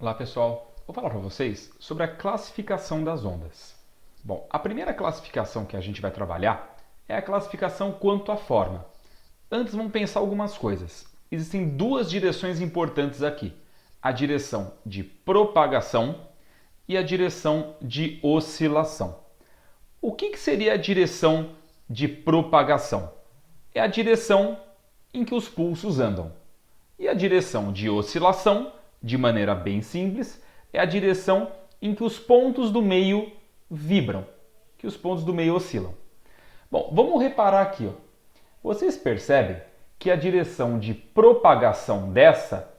Olá pessoal, vou falar para vocês sobre a classificação das ondas. Bom, a primeira classificação que a gente vai trabalhar é a classificação quanto à forma. Antes vamos pensar algumas coisas. Existem duas direções importantes aqui. A direção de propagação e a direção de oscilação. O que seria a direção de propagação? É a direção em que os pulsos andam. E a direção de oscilação, de maneira bem simples, é a direção em que os pontos do meio vibram, que os pontos do meio oscilam. Bom, vamos reparar aqui. Vocês percebem que a direção de propagação dessa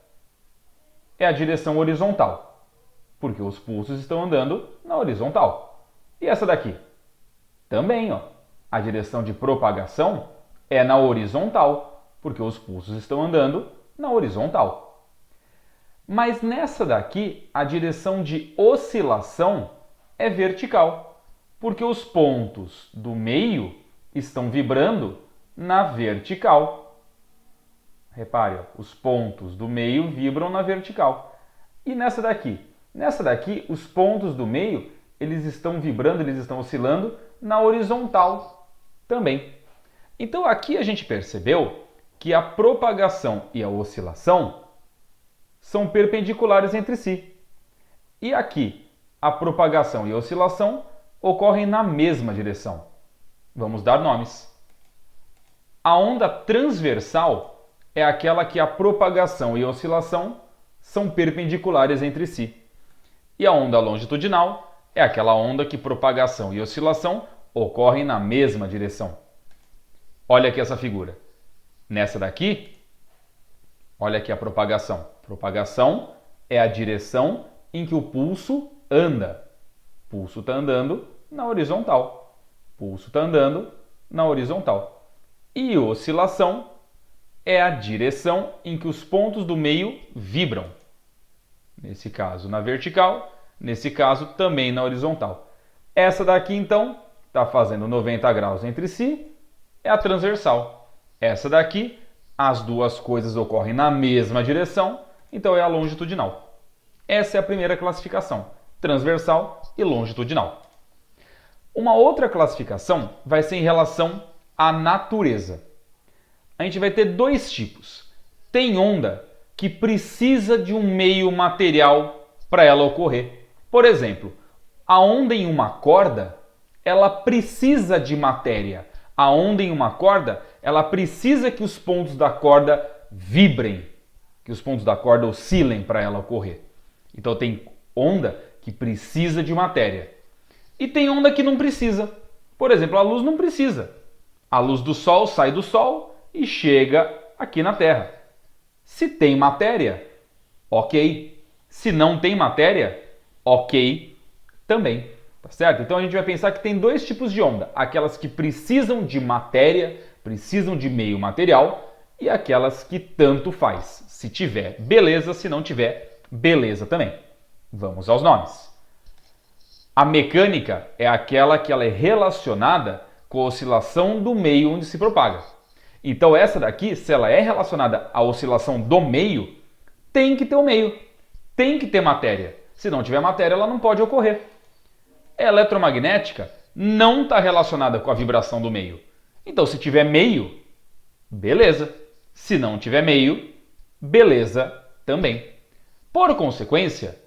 é a direção horizontal, porque os pulsos estão andando na horizontal. E essa daqui? Também, a direção de propagação é na horizontal, porque os pulsos estão andando na horizontal. Mas nessa daqui, a direção de oscilação é vertical, porque os pontos do meio estão vibrando na vertical. Repare, os pontos do meio vibram na vertical. E nessa daqui? Nessa daqui, os pontos do meio, eles estão vibrando, eles estão oscilando na horizontal também. Então aqui a gente percebeu que a propagação e a oscilação são perpendiculares entre si. E aqui, a propagação e a oscilação ocorrem na mesma direção. Vamos dar nomes. A onda transversal é aquela que a propagação e a oscilação são perpendiculares entre si. E a onda longitudinal é aquela onda que propagação e oscilação ocorrem na mesma direção. Olha aqui essa figura. Nessa daqui, olha aqui a propagação. Propagação é a direção em que o pulso anda. O pulso está andando na horizontal. O pulso está andando na horizontal. E oscilação é a direção em que os pontos do meio vibram. Nesse caso, na vertical. Nesse caso, também na horizontal. Essa daqui, então, está fazendo 90 graus entre si. É a transversal. Essa daqui, as duas coisas ocorrem na mesma direção, então é a longitudinal. Essa é a primeira classificação, transversal e longitudinal. Uma outra classificação vai ser em relação à natureza. A gente vai ter dois tipos. Tem onda que precisa de um meio material para ela ocorrer. Por exemplo, a onda em uma corda, ela precisa de matéria. A onda em uma corda, ela precisa que os pontos da corda vibrem, que os pontos da corda oscilem para ela ocorrer. Então tem onda que precisa de matéria. E tem onda que não precisa. Por exemplo, a luz não precisa. A luz do Sol sai do Sol e chega aqui na Terra. Se tem matéria, ok. Se não tem matéria, ok também. Tá certo? Então a gente vai pensar que tem dois tipos de onda. Aquelas que precisam de matéria, precisam de meio material, e aquelas que tanto faz. Se tiver, beleza. Se não tiver, beleza também. Vamos aos nomes. A mecânica é aquela que ela é relacionada com a oscilação do meio onde se propaga. Então essa daqui, se ela é relacionada à oscilação do meio, tem que ter o meio, tem que ter matéria. Se não tiver matéria, ela não pode ocorrer. A eletromagnética não está relacionada com a vibração do meio. Então, se tiver meio, beleza. Se não tiver meio, beleza também. Por consequência,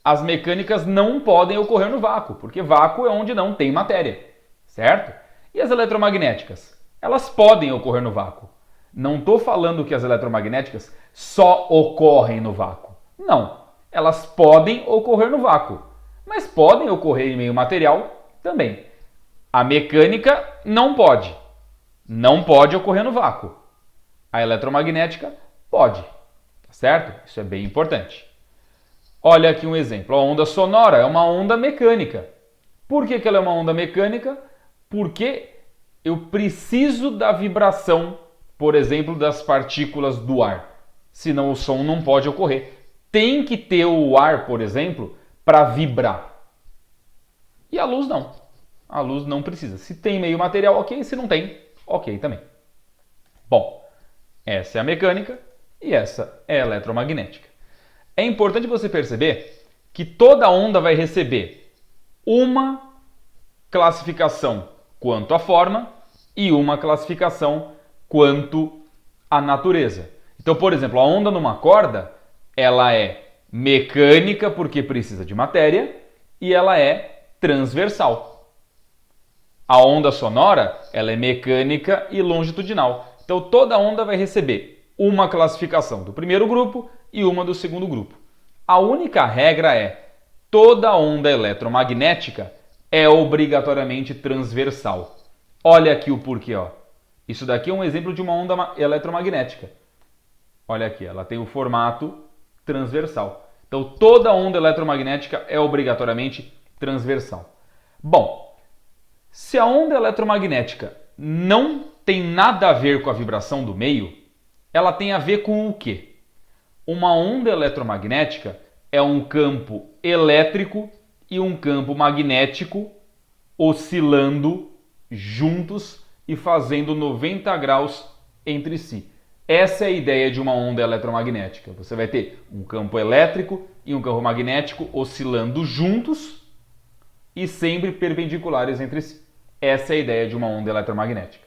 as mecânicas não podem ocorrer no vácuo, porque vácuo é onde não tem matéria, certo? E as eletromagnéticas? Elas podem ocorrer no vácuo. Não estou falando que as eletromagnéticas só ocorrem no vácuo. Não, elas podem ocorrer no vácuo, mas podem ocorrer em meio material também. A mecânica não pode. Não pode ocorrer no vácuo. A eletromagnética pode. Tá certo? Isso é bem importante. Olha aqui um exemplo. A onda sonora é uma onda mecânica. Por que ela é uma onda mecânica? Porque eu preciso da vibração, por exemplo, das partículas do ar. Senão o som não pode ocorrer. Tem que ter o ar, por exemplo, para vibrar. E a luz não. A luz não precisa. Se tem meio material, ok. Se não tem, ok também. Bom, essa é a mecânica e essa é a eletromagnética. É importante você perceber que toda onda vai receber uma classificação quanto à forma e uma classificação quanto à natureza. Então, por exemplo, a onda numa corda, ela é mecânica porque precisa de matéria e ela é transversal. A onda sonora, ela é mecânica e longitudinal. Então, toda onda vai receber uma classificação do primeiro grupo e uma do segundo grupo. A única regra é: toda onda eletromagnética é obrigatoriamente transversal. Olha aqui o porquê, ó. Isso daqui é um exemplo de uma onda eletromagnética. Olha aqui, ela tem o formato transversal. Então, toda onda eletromagnética é obrigatoriamente transversal. Bom, se a onda eletromagnética não tem nada a ver com a vibração do meio, ela tem a ver com o quê? Uma onda eletromagnética é um campo elétrico e um campo magnético oscilando juntos e fazendo 90 graus entre si. Essa é a ideia de uma onda eletromagnética. Você vai ter um campo elétrico e um campo magnético oscilando juntos e sempre perpendiculares entre si. Essa é a ideia de uma onda eletromagnética.